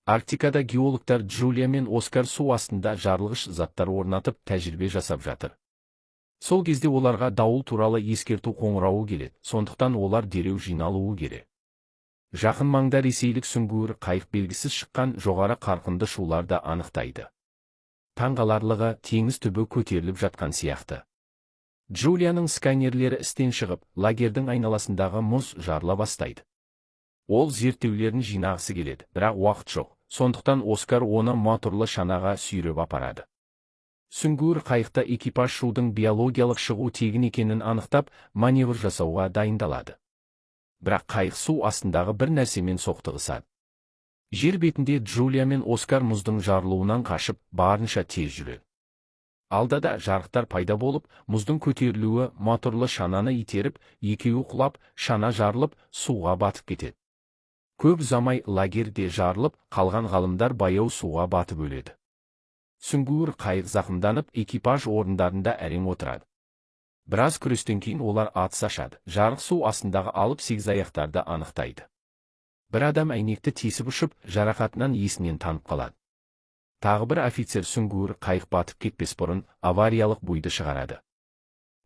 Арктикада геологтар Джулия мен Оскар су астында жарылғыш заттар орнатып тәжірибе жасап жатыр. Сол кезде оларға дауыл туралы ескерту қоңырауы келеді, сондықтан олар дереу жиналуы керек. Жақын маңда ресейлік сүңгуір қайық белгісіз шыққан жоғары қарқынды шуларды анықтайды. Таңғаларлығы, теңіз түбі көтеріліп жатқан сияқты. Джулияның сканерлері істен шығып, лагердің айналасындағы мұз жарыла бастайды. Ол зерттеулерін жинағысы келеді, бірақ уақыт жоқ, сондықтан Оскар оны моторлы шанаға сүйреп апарады. Сүңгуір қайықта экипаж шудың биологиялық шығу тегін екенін анықтап, маневр жасауға дайындалады. Бірақ қайық су астындағы бір нәрсемен соқтығысады. Жер бетінде Джулия мен Оскар мұздың жарылуынан қашып, барынша тез жүреді. Алдада жарықтар пайда болып, мұздың көтерілуі моторлы шананы итеріп, екеуі құлап, шана жарылып, суға батып кетеді. Көп ұзамай лагерде жарылып, қалған ғалымдар баяу суға батып өледі. Сүңгуір қайық зақымданып, экипаж орындарында әрең отырады. Біраз күрестен кейін олар атыс ашады, жарық су астындағы алып сегізаяқтарды анықтайды. Бір адам әйнекті тесіп ұшып, жарақатынан есінен танып қалады. Тағы бір офицер сүңгуір қайық батып кетпес бұрын авариялық буйды шығарады.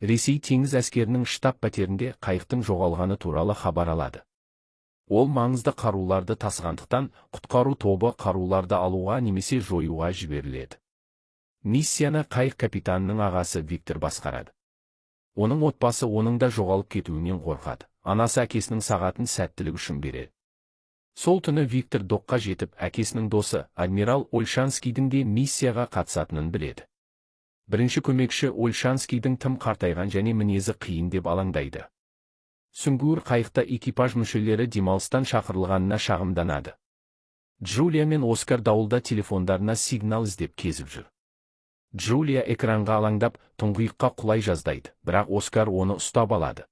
Ресей теңіз әскерінің штаб пәтерінде қайықтың жоғалғаны туралы хабар алады. Ол маңызды қаруларды тасығандықтан, құтқару тобы қаруларды алуға немесе жоюға жіберіледі. Миссияны қайық капитанының ағасы Виктор басқарады. Оның отбасы оның да жоғалып кетуінен қорқады. Анасы әкесінің сағатын сәттілік үшін береді. Сол түні Виктор доққа жетіп, әкесінің досы, адмирал Ольшанскийдің де миссияға қатысатынын біледі. Бірінші көмекші Ольшанскийдің тым қартайған және мінезі қиын деп алаңдайды. Сүңгуір қайықта экипаж мүшелері демалыстан шақырылғанына шағымданады. Джулия мен Оскар дауылда телефондарына сигнал іздеп кезіп жүр. Джулия экранға алаңдап, тұңғиыққа құлай жаздайды, бірақ Оскар оны ұстап алады.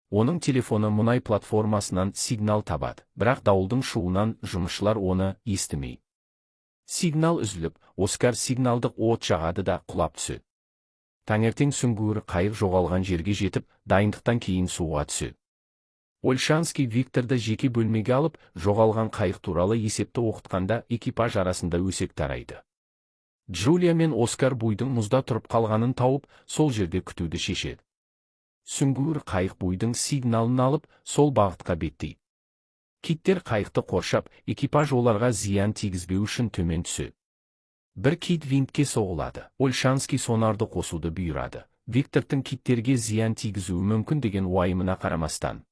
Оның телефоны мұнай платформасынан сигнал табады, бірақ дауылдың шуынан жұмысшылар оны естімейді. Сигнал үзіліп, Оскар сигналдық от жағады да құлап түседі. Таңертең сүңгуір қайық жоғалған жерге жетіп, дайындықтан кейін суға түседі. Ольшанский Викторды жеке бөлмеге алып, жоғалған қайық туралы есепті оқытқанда экипаж арасында өсек тарайды. Джулия мен Оскар буйдың мұзда тұрып қалғанын тауып, сол жерде күтуді шешеді. Сүңгуір қайық буйдың сигналын алып, сол бағытқа беттейді. Киттер қайықты қоршап, экипаж оларға зиян тигізбеу үшін төмен түседі. Бір кит винтке соғылады. Ольшанский сонарды қосуды бұйырады. Виктордың киттерге зиян тигізуі мүмкін деген уайымына қарамастан.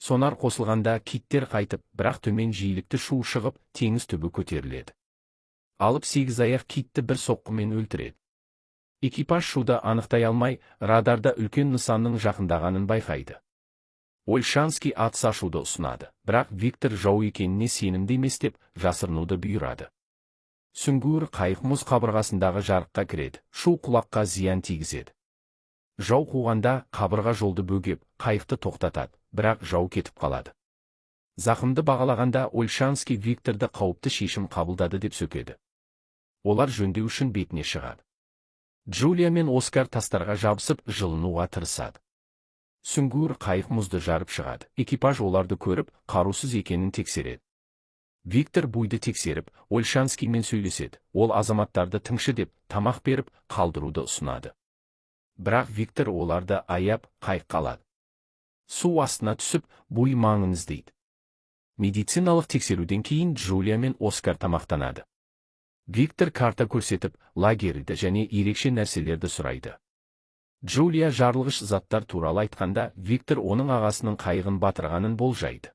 Сонар қосылғанда киттер қайтып, бірақ төмен жиілікті шу шығып, теңіз түбі көтеріледі. Алып сегізаяқ китті бір соққымен өлтіреді. Экипаж шуды анықтай алмай, радарда үлкен нысанның жақындағанын байқайды. Ольшанский атыс ашуды ұсынады, бірақ Виктор жау екеніне сенімді емес деп жасырынуды бұйырады. Сүңгуір қайық мұз қабырғасындағы жарыққа кіреді, шу құлаққа зиян тигізеді. Жау қуғанда қабырға жолды бөгеп, қайықты тоқтатады, бірақ жау кетіп қалады. Зақымды бағалағанда Ольшанский Викторды қауіпті шешім қабылдады деп сөкеді. Олар жөндеу үшін бетіне шығады. Джулия мен Оскар тастарға жабысып жылынуға тырысады. Сүңгуір қайық мұзды жарып шығады. Экипаж оларды көріп, қарусыз екенін тексереді. Виктор буйды тексеріп, Ольшанскиймен сөйлеседі. Ол азаматтарды тыңшы деп, тамақ беріп, қалдыруды ұсынады. Бірақ Виктор оларды аяп, қайық қалады. Су астына түсіп, буй маңын іздейді. Медициналық тексеруден кейін Джулия мен Оскар тамақтанады. Виктор карта көрсетіп, лагерді және ерекше нәрселерді сұрайды. Джулия жарылғыш заттар туралы айтқанда, Виктор оның ағасының қайығын батырғанын болжайды.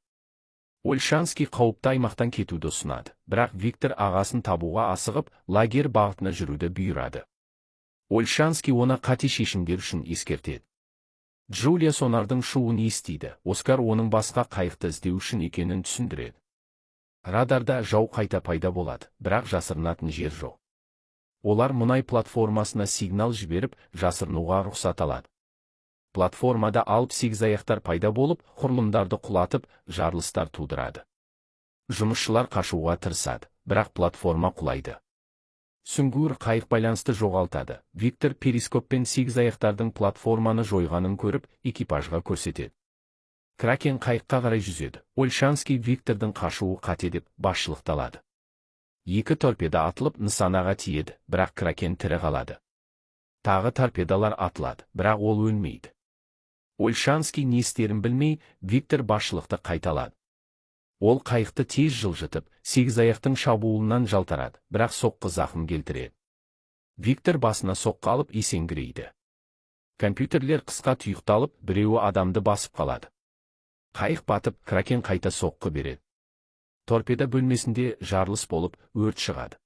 Ольшанский қауіпті аймақтан кетуді ұсынады, бірақ Виктор ағасын табуға асығып, лагер бағытына жүруді бұйырады. Ольшанский оны қате шешімдер үшін ескертеді. Джулия сонардың шуын естиді, Оскар оның басқа қайықты іздеу үшін екенін түсіндіреді. Радарда жау қайта пайда болады, бірақ жасырынатын жер жоқ. Олар мұнай платформасына сигнал жіберіп, жасырынуға рұқсат алады. Платформада алып сегізаяқтар пайда болып, құрылымдарды құлатып, жарылыстар тудырады. Жұмысшылар қашуға тырысады, бірақ платформа құлайды. Сүңгуір қайық байланысты жоғалтады. Виктор перископпен сегізаяқтардың платформаны жойғанын көріп, экипажға көрсетеді. Кракен қайыққа қарай жүзеді. Ольшанский Виктордың қашуы қате деп басшылықты алады. 2 торпеда атылып нысанаға тиеді, бірақ Кракен тірі қалады. Тағы торпедалар атылады, бірақ ол өлмейді. Ольшанский не істерін білмей, Виктор басшылықты қайталады. Ол қайықты тез жылжытып, сегізаяқтың шабуылынан жалтарады, бірақ соққы зақым келтіреді. Виктор басына соққы алып есеңгірейді. Компьютерлер қысқа тұйықталып, біреуі адамды басып қалады. Қайық батып, Кракен қайта соққы береді. Торпеда бөлмесінде жарылыс болып, өрт шығады.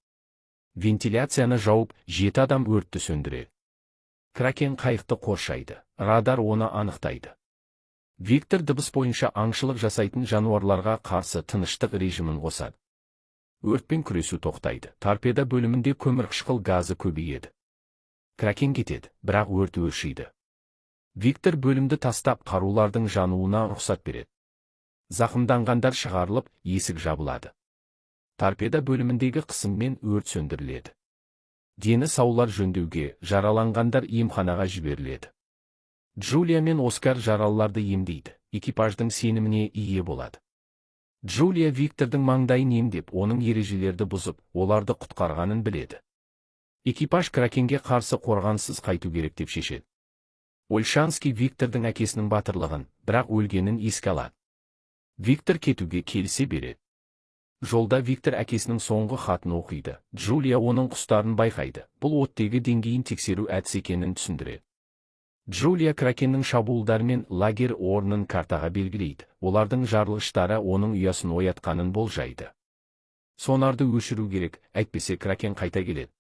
Вентиляцияны жауып, 7 адам өртті сөндіреді. Кракен қайықты қоршайды, радар оны анықтайды. Виктор дыбыс бойынша аңшылық жасайтын жануарларға қарсы тыныштық режимін қосады. Өртпен күресу тоқтайды. Торпеда бөлімінде көмірқышқыл газы көбейеді. Кракен кетеді, бірақ өрт өршиді. Виктор бөлімді тастап қарулардың жануына рұқсат береді. Зақымданғандар шығарылып, есік жабылады. Торпеда бөліміндегі қысыммен өрт сөндіріледі. Дені саулар жөндеуге, жараланғандар емханаға жіберіледі. Джулия мен Оскар жаралыларды емдейді, экипаждың сеніміне ие болады. Джулия Виктордың маңдайын емдеп, оның ережелерді бұзып, оларды құтқарғанын біледі. Экипаж Кракенге қарсы қорғансыз қайту керек деп шешеді. Ольшанский Виктордың әкесінің батырлығын, бірақ өлгенін еске алады. Виктор кетуге келісе береді. Жолда Виктор әкесінің соңғы хатын оқиды. Джулия оның құстарын байқайды. Бұл оттегі деңгейін тексеру әдісі екенін түсіндіреді. Джулия Кракеннің шабуылдарымен лагер орнын картаға белгілейді. Олардың жарылғыштары оның ұясын оятқанын болжайды. Сонарды өшіру керек, әйтпесе Кракен қайта келеді.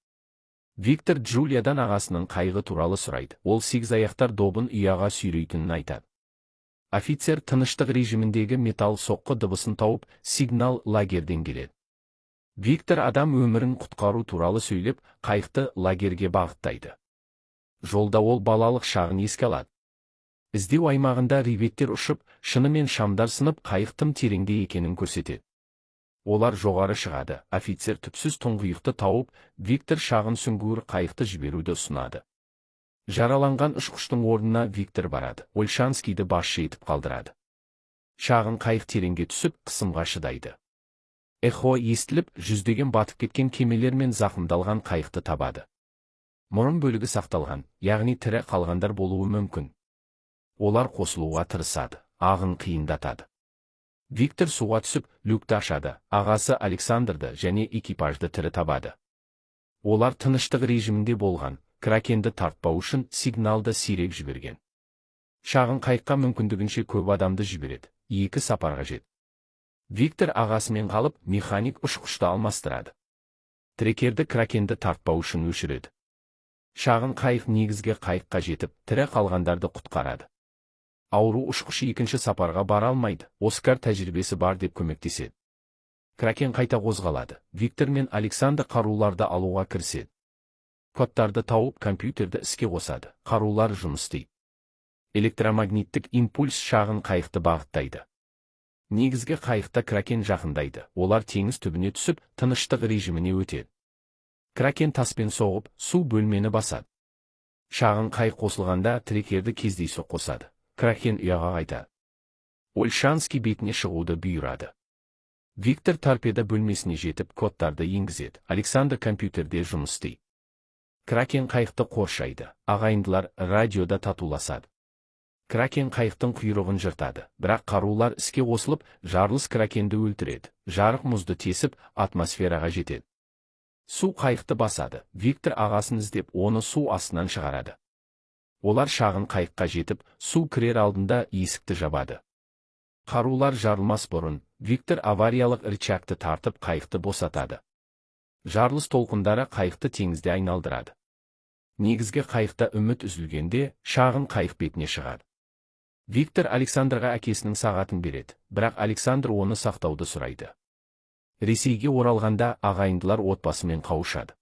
Виктор Джулиядан ағасының қайғы туралы сұрайды. Ол сегізаяқтар добын ұяға сүйрейтінін айтады. Офицер тыныштық режиміндегі металл соққы дыбысын тауып, сигнал лагерден келеді. Виктор адам өмірін құтқару туралы сөйлеп, қайықты лагерге бағыттайды. Жолда ол балалық шағын еске алады. Іздеу аймағында реветтер ұшып, шынымен шамдар сынып, қайық тым тереңде екенін көрсетеді. Олар жоғары шығады. Офицер түпсіз тұңғиықты тауып, Виктор шағын сүңгуір қайықты жіберуді ұсынады. Жараланған ұшқыштың орнына Виктор барады. Ольшанскийді басшы етіп қалдырады. Шағын қайық тереңге түсіп, қысымға шыдайды. Эхо естіліп, жүздеген батып кеткен кемелер мен зақымдалған қайықты табады. Мұрын бөлігі сақталған, яғни тірі қалғандар болуы мүмкін. Олар қосылуға тырысады, ағын қиындатады. Виктор суға түсіп, люкті ашады, ағасы Александрды және экипажды тірі табады. Олар тыныштық режимінде болған, Кракенді тартпау үшін сигналды сирек жіберген. Шағын қайыққа мүмкіндігінше көп адамды жібереді, 2 сапарға жет. Виктор ағасымен қалып, механик ұшқышты алмастырады. Трекерді Кракенді тартпау үшін өшіреді. Шағын қайық негізге қайыққа жетіп, тірі қалғандарды құтқарады. Ауру ұшқышы 2 сапарға бара алмайды, Оскар тәжірибесі бар деп көмектеседі. Кракен қайта қозғалады. Виктор мен Александр қаруларды алуға кіріседі. Кодтарды тауып, компьютерді іске қосады. Қарулар жұмыс істейді. Электромагниттік импульс шағын қайықты бағыттайды. Негізгі қайықта Кракен жақындайды. Олар теңіз түбіне түсіп, тыныштық режиміне өтеді. Кракен таспен соғып, су бөлмені басады. Шағын қайық қосылғанда трекерді кездейсоқ қосады. Кракен ұяға қайтады. Ольшанский бетіне шығуды бұйырады. Виктор торпеда бөлмесіне жетіп, кодтарды енгізеді. Александр компьютерде жұмыс істейді. Кракен қайықты қоршайды. Ағайындылар радиода татуласады. Кракен қайықтың құйрығын жыртады, бірақ қарулар іске қосылып, жарылыс Кракенді өлтіреді. Жарық мұзды тесіп, атмосфераға жетеді. Су қайықты басады. Виктор ағасын іздеп, оны су астынан шығарады. Олар шағын қайыққа жетіп, су кірер алдында есікті жабады. Қарулар жарылмас бұрын, Виктор авариялық рычагты тартып қайықты босатады. Жарылыс толқындары қайықты теңізде айналдырады. Негізгі қайықта үміт үзілгенде, шағын қайық бетіне шығады. Виктор Александрға әкесінің сағатын береді, бірақ Александр оны сақтауды сұрайды. Ресейге оралғанда ағайындылар отбасымен қауышады.